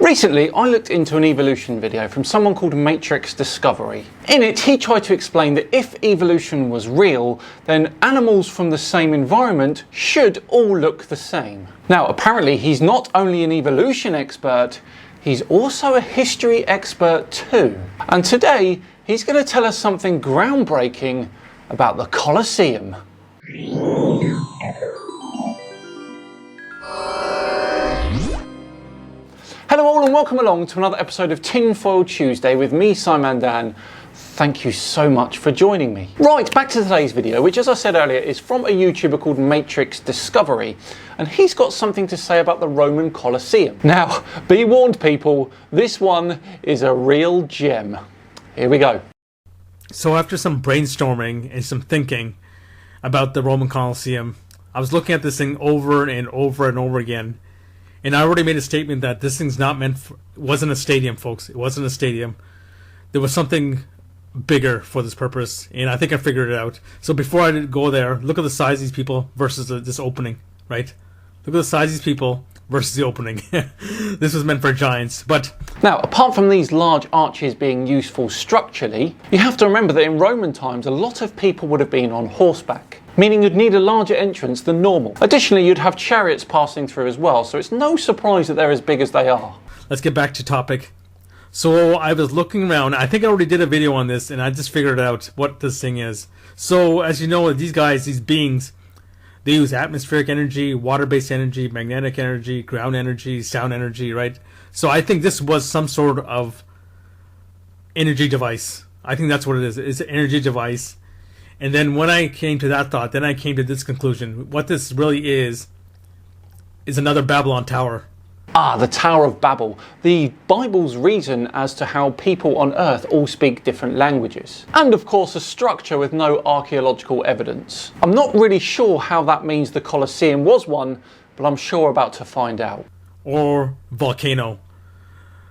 Recently, I looked into an evolution video from someone called Matrix Discovery. In it, he tried to explain that if evolution was real, then animals from the same environment should all look the same. Now, apparently he's not only an evolution expert, he's also a history expert too. And today, he's going to tell us something groundbreaking about the Colosseum. Hello all and welcome along to another episode of Tinfoil Tuesday with me, Simon Dan. Thank you so much for joining me. Right, back to today's video, which as I said earlier is from a YouTuber called Matrix Discovery, and he's got something to say about the Roman Colosseum. Now, be warned people, this one is a real gem. Here we go. So after some brainstorming and some thinking about the Roman Colosseum, I was looking at this thing over and over and over again. And I already made a statement that this thing's not meant for, it wasn't a stadium, folks. It wasn't a stadium. There was something bigger for this purpose, and I think I figured it out. So before I go there, look at the size of these people versus this opening, right? Look at the size of these people versus the opening. This was meant for giants, but... Now, apart from these large arches being useful structurally, you have to remember that in Roman times, a lot of people would have been on horseback, meaning you'd need a larger entrance than normal. Additionally, you'd have chariots passing through as well, so it's no surprise that they're as big as they are. Let's get back to topic. So I was looking around. I think I already did a video on this, and I just figured out what this thing is. So, as you know, these guys, these beings, they use atmospheric energy, water-based energy, magnetic energy, ground energy, sound energy, right? So I think this was some sort of energy device. I think that's what it is. It's an energy device. And then when I came to that thought, then I came to this conclusion. What this really is another Babylon Tower. Ah, the Tower of Babel, the Bible's reason as to how people on Earth all speak different languages. And of course a structure with no archaeological evidence. I'm not really sure how that means the Colosseum was one, but I'm sure about to find out. Or volcano.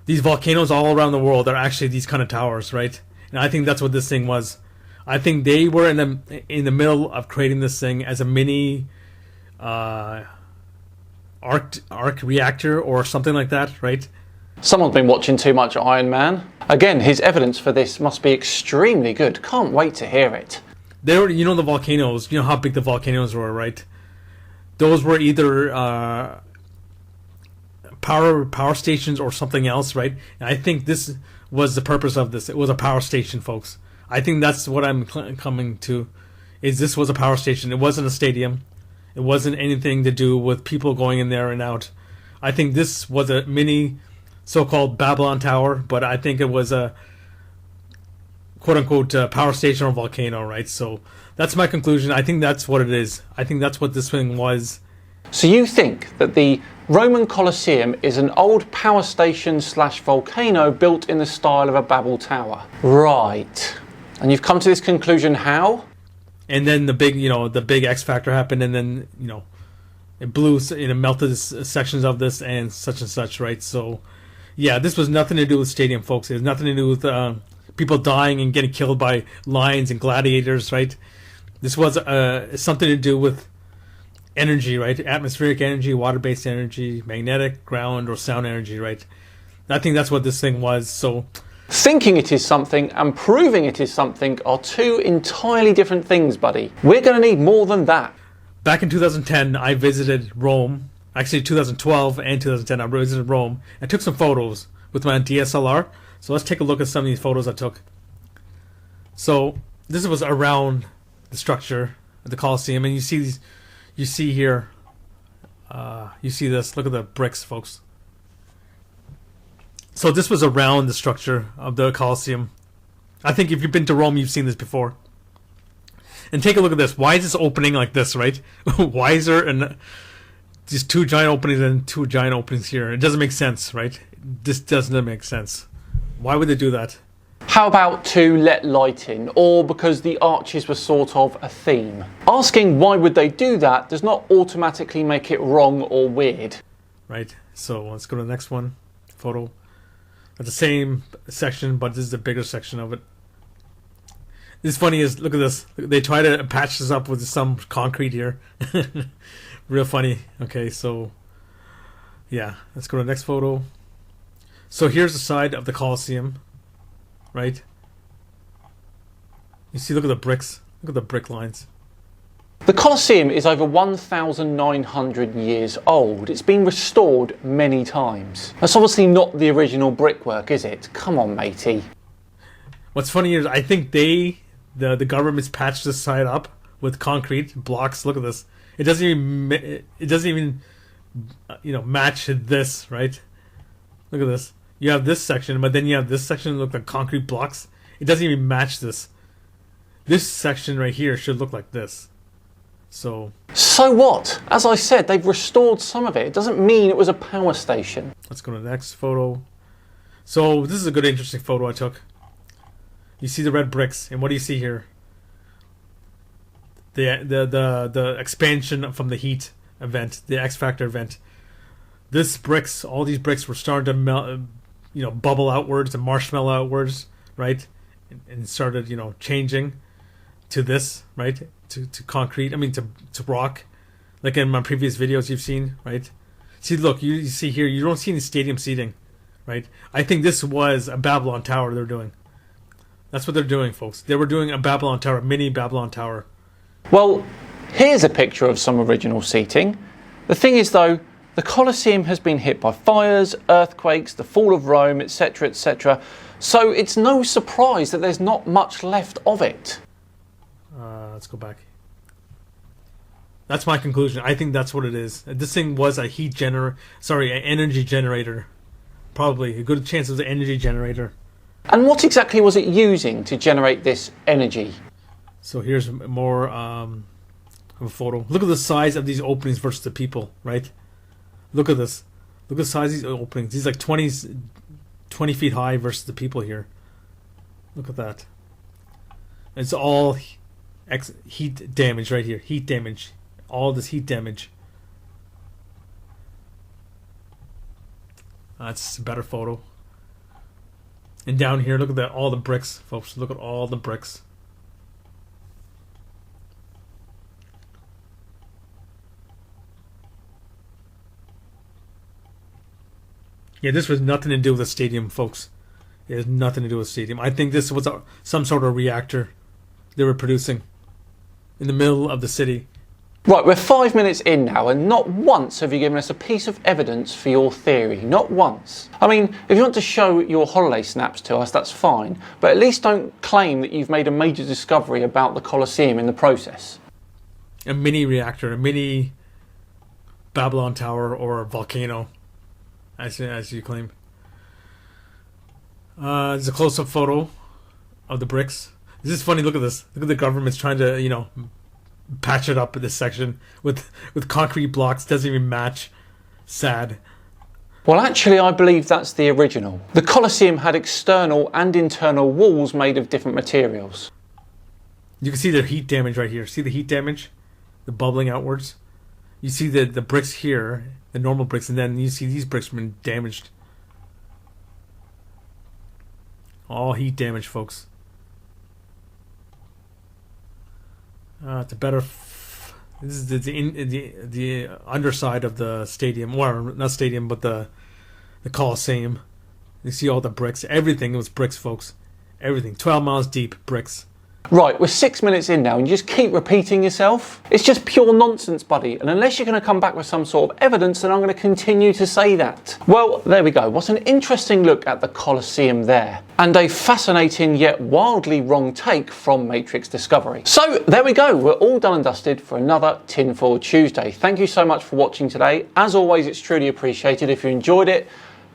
These volcanoes all around the world are actually these kind of towers, right? And I think that's what this thing was. I think they were in the middle of creating this thing as a mini arc reactor or something like that, right? Someone's been watching too much Iron Man. Again, his evidence for this must be extremely good. Can't wait to hear it. They were, you know, the volcanoes. You know how big the volcanoes were, right? Those were either power stations or something else, right? And I think this was the purpose of this. It was a power station, folks. I think that's what I'm coming to, is this was a power station. It wasn't a stadium. It wasn't anything to do with people going in there and out. I think this was a mini so-called Babylon Tower, but I think it was a quote-unquote power station or volcano, right? So that's my conclusion. I think that's what it is. I think that's what this thing was. So you think that the Roman Colosseum is an old power station / volcano built in the style of a Babel Tower? Right. And you've come to this conclusion how? And then the big X factor happened, and then, it blew, melted sections of this and such, right? So, yeah, this was nothing to do with stadium, folks. It has nothing to do with people dying and getting killed by lions and gladiators, right? This was something to do with energy, right? Atmospheric energy, water-based energy, magnetic, ground, or sound energy, right? I think that's what this thing was, so... Thinking it is something and proving it is something are two entirely different things, buddy. We're going to need more than that. Back in 2010, I visited Rome. Actually, 2012 and 2010, I visited Rome. I took some photos with my DSLR. So let's take a look at some of these photos I took. So this was around the structure of the Colosseum, and you see these. You see here. You see this. Look at the bricks, folks. So this was around the structure of the Colosseum. I think if you've been to Rome, you've seen this before. And take a look at this. Why is this opening like this, right? Why is there these two giant openings and two giant openings here? It doesn't make sense, right? This doesn't make sense. Why would they do that? How about to let light in, or because the arches were sort of a theme? Asking why would they do that does not automatically make it wrong or weird. Right, so let's go to the next one. Photo. It's the same section, but this is the bigger section of it. This funny is, look at this. They try to patch this up with some concrete here. Real funny. Okay, so yeah, let's go to the next photo. So here's the side of the Colosseum, right? You see, look at the bricks. Look at the brick lines. The Colosseum is over 1,900 years old. It's been restored many times. That's obviously not the original brickwork, is it? Come on, matey. What's funny is I think the government's patched this side up with concrete blocks. Look at this. It doesn't even match this, right? Look at this. You have this section, but then you have this section that look like concrete blocks. It doesn't even match this. This section right here should look like this. So what? As I said, they've restored some of it. It doesn't mean it was a power station. Let's go to the next photo. So this is a good, interesting photo I took. You see the red bricks, and what do you see here? The expansion from the heat event, the X Factor event. All these bricks were starting to melt, bubble outwards and marshmallow outwards, right? And started, changing to this, right? To concrete, to rock. Like in my previous videos you've seen, right? See, look, you see here, you don't see any stadium seating, right? I think this was a Babylon Tower they're doing. That's what they're doing, folks. They were doing a Babylon Tower, a mini Babylon Tower. Well, here's a picture of some original seating. The thing is, though, the Colosseum has been hit by fires, earthquakes, the fall of Rome, etc., etc. So it's no surprise that there's not much left of it. Let's go back. That's my conclusion. I think that's what it is. This thing was a an energy generator. Probably a good chance it was an energy generator. And what exactly was it using to generate this energy? So here's more of a photo. Look at the size of these openings versus the people, right? Look at this. Look at the size of these openings. These like 20 feet high versus the people here. Look at that. It's all heat damage right here. Heat damage. All this heat damage. That's a better photo. And down here, look at all the bricks, folks. Look at all the bricks. Yeah, this was nothing to do with the stadium, folks. It has nothing to do with the stadium. I think this was some sort of reactor they were producing in the middle of the city. Right, we're 5 minutes in now, and not once have you given us a piece of evidence for your theory. Not once. I mean, if you want to show your holiday snaps to us, that's fine. But at least don't claim that you've made a major discovery about the Colosseum in the process. A mini reactor, a mini Babylon Tower or a volcano, as you claim. There's a close-up photo of the bricks. This is funny. Look at this. Look at the government's trying to, patch it up in this section with concrete blocks. Doesn't even match. Sad. Well, actually, I believe that's the original. The Colosseum had external and internal walls made of different materials. You can see the heat damage right here. See the heat damage? The bubbling outwards? You see the bricks here, the normal bricks, and then you see these bricks been damaged. All heat damage, folks. It's a better. This is the underside of the stadium. Well, not stadium, but the Colosseum. You see all the bricks. Everything was bricks, folks. Everything. 12 miles deep bricks. Right, we're 6 minutes in now and you just keep repeating yourself. It's just pure nonsense, buddy. And unless you're going to come back with some sort of evidence, then I'm going to continue to say that. Well, there we go. What an interesting look at the Colosseum there. And a fascinating yet wildly wrong take from Matrix Discovery. So there we go. We're all done and dusted for another Tinfoil Tuesday. Thank you so much for watching today. As always, it's truly appreciated. If you enjoyed it,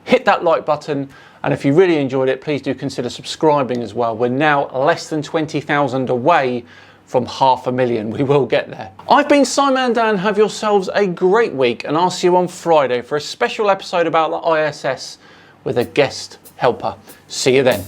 hit that like button. And if you really enjoyed it, please do consider subscribing as well. We're now less than 20,000 away from 500,000. We will get there. I've been Simon Dan. Have yourselves a great week, and I'll see you on Friday for a special episode about the ISS with a guest helper. See you then.